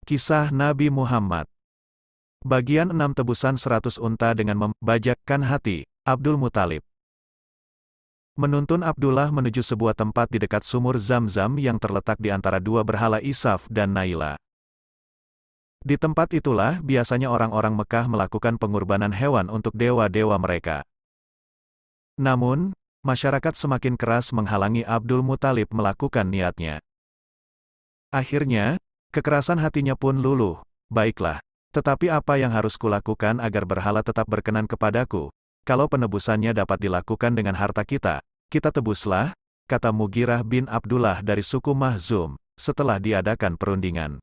Kisah Nabi Muhammad. Bagian 6 tebusan 100 unta dengan membajakkan hati, Abdul Muthalib. Menuntun Abdullah menuju sebuah tempat di dekat sumur Zam-Zam yang terletak di antara dua berhala Isaf dan Naila. Di tempat itulah biasanya orang-orang Mekah melakukan pengorbanan hewan untuk dewa-dewa mereka. Namun, masyarakat semakin keras menghalangi Abdul Muthalib melakukan niatnya. Akhirnya, kekerasan hatinya pun luluh. Baiklah, tetapi apa yang harus kulakukan agar berhala tetap berkenan kepadaku? Kalau penebusannya dapat dilakukan dengan harta kita, kita tebuslah, kata Mughirah bin Abdullah dari suku Mahzum, setelah diadakan perundingan.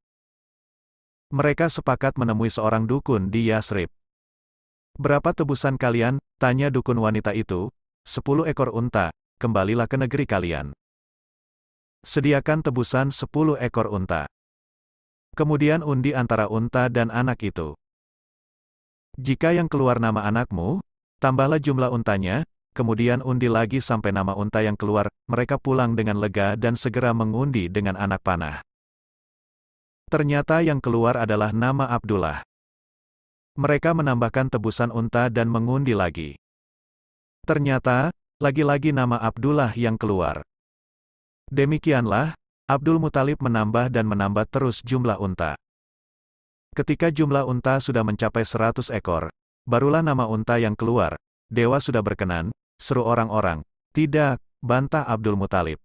Mereka sepakat menemui seorang dukun di Yasrib. Berapa tebusan kalian? Tanya dukun wanita itu. 10 ekor unta, kembalilah ke negeri kalian. Sediakan tebusan 10 ekor unta. Kemudian undi antara unta dan anak itu. Jika yang keluar nama anakmu, tambahlah jumlah untanya, kemudian undi lagi sampai nama unta yang keluar. Mereka pulang dengan lega dan segera mengundi dengan anak panah. Ternyata yang keluar adalah nama Abdullah. Mereka menambahkan tebusan unta dan mengundi lagi. Ternyata, lagi-lagi nama Abdullah yang keluar. Demikianlah, Abdul Muthalib menambah dan menambah terus jumlah unta. Ketika jumlah unta sudah mencapai 100 ekor, barulah nama unta yang keluar. Dewa sudah berkenan, seru orang-orang. Tidak, bantah Abdul Muthalib.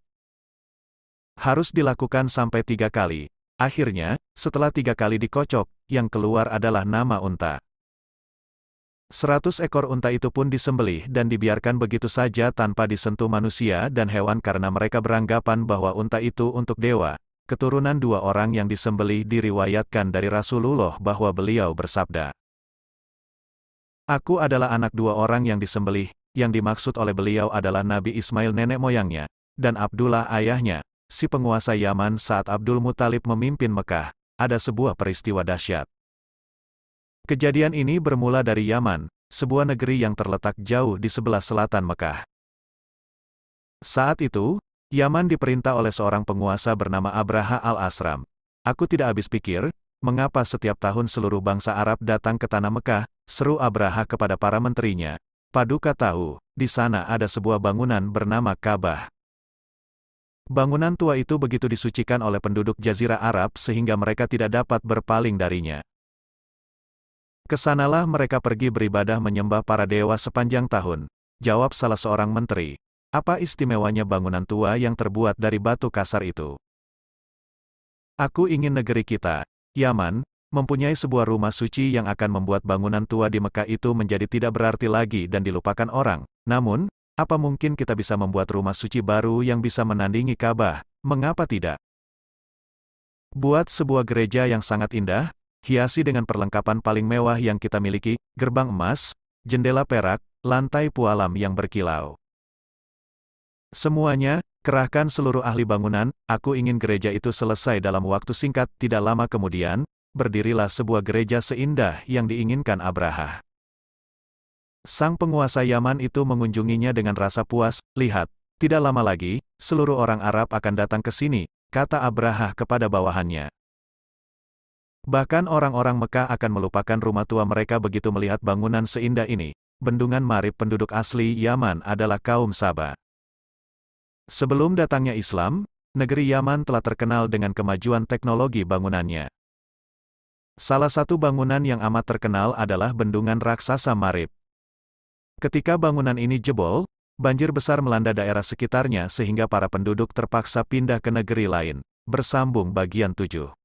Harus dilakukan sampai 3 kali. Akhirnya, setelah 3 kali dikocok, yang keluar adalah nama unta. 100 ekor unta itu pun disembelih dan dibiarkan begitu saja tanpa disentuh manusia dan hewan karena mereka beranggapan bahwa unta itu untuk dewa. Keturunan 2 orang yang disembelih diriwayatkan dari Rasulullah bahwa beliau bersabda, "Aku adalah anak 2 orang yang disembelih, yang dimaksud oleh beliau adalah Nabi Ismail nenek moyangnya, dan Abdullah ayahnya, si penguasa Yaman saat Abdul Muthalib memimpin Mekah, ada sebuah peristiwa dahsyat. Kejadian ini bermula dari Yaman, sebuah negeri yang terletak jauh di sebelah selatan Mekah. Saat itu, Yaman diperintah oleh seorang penguasa bernama Abraha al-Asram. Aku tidak habis pikir, mengapa setiap tahun seluruh bangsa Arab datang ke tanah Mekah, seru Abraha kepada para menterinya. Paduka tahu, di sana ada sebuah bangunan bernama Ka'bah. Bangunan tua itu begitu disucikan oleh penduduk Jazirah Arab sehingga mereka tidak dapat berpaling darinya. Kesanalah mereka pergi beribadah menyembah para dewa sepanjang tahun. Jawab salah seorang menteri, apa istimewanya bangunan tua yang terbuat dari batu kasar itu? Aku ingin negeri kita, Yaman, mempunyai sebuah rumah suci yang akan membuat bangunan tua di Mekah itu menjadi tidak berarti lagi dan dilupakan orang. Namun, apa mungkin kita bisa membuat rumah suci baru yang bisa menandingi Ka'bah? Mengapa tidak? Buat sebuah gereja yang sangat indah, hiasi dengan perlengkapan paling mewah yang kita miliki, gerbang emas, jendela perak, lantai pualam yang berkilau. Semuanya, kerahkan seluruh ahli bangunan, aku ingin gereja itu selesai dalam waktu singkat. Tidak lama kemudian, berdirilah sebuah gereja seindah yang diinginkan Abraha. Sang penguasa Yaman itu mengunjunginya dengan rasa puas. Lihat, tidak lama lagi, seluruh orang Arab akan datang ke sini, kata Abraha kepada bawahannya. Bahkan orang-orang Mekah akan melupakan rumah tua mereka begitu melihat bangunan seindah ini. Bendungan Marib penduduk asli Yaman adalah kaum Saba. Sebelum datangnya Islam, negeri Yaman telah terkenal dengan kemajuan teknologi bangunannya. Salah satu bangunan yang amat terkenal adalah bendungan raksasa Marib. Ketika bangunan ini jebol, banjir besar melanda daerah sekitarnya sehingga para penduduk terpaksa pindah ke negeri lain. Bersambung bagian 7.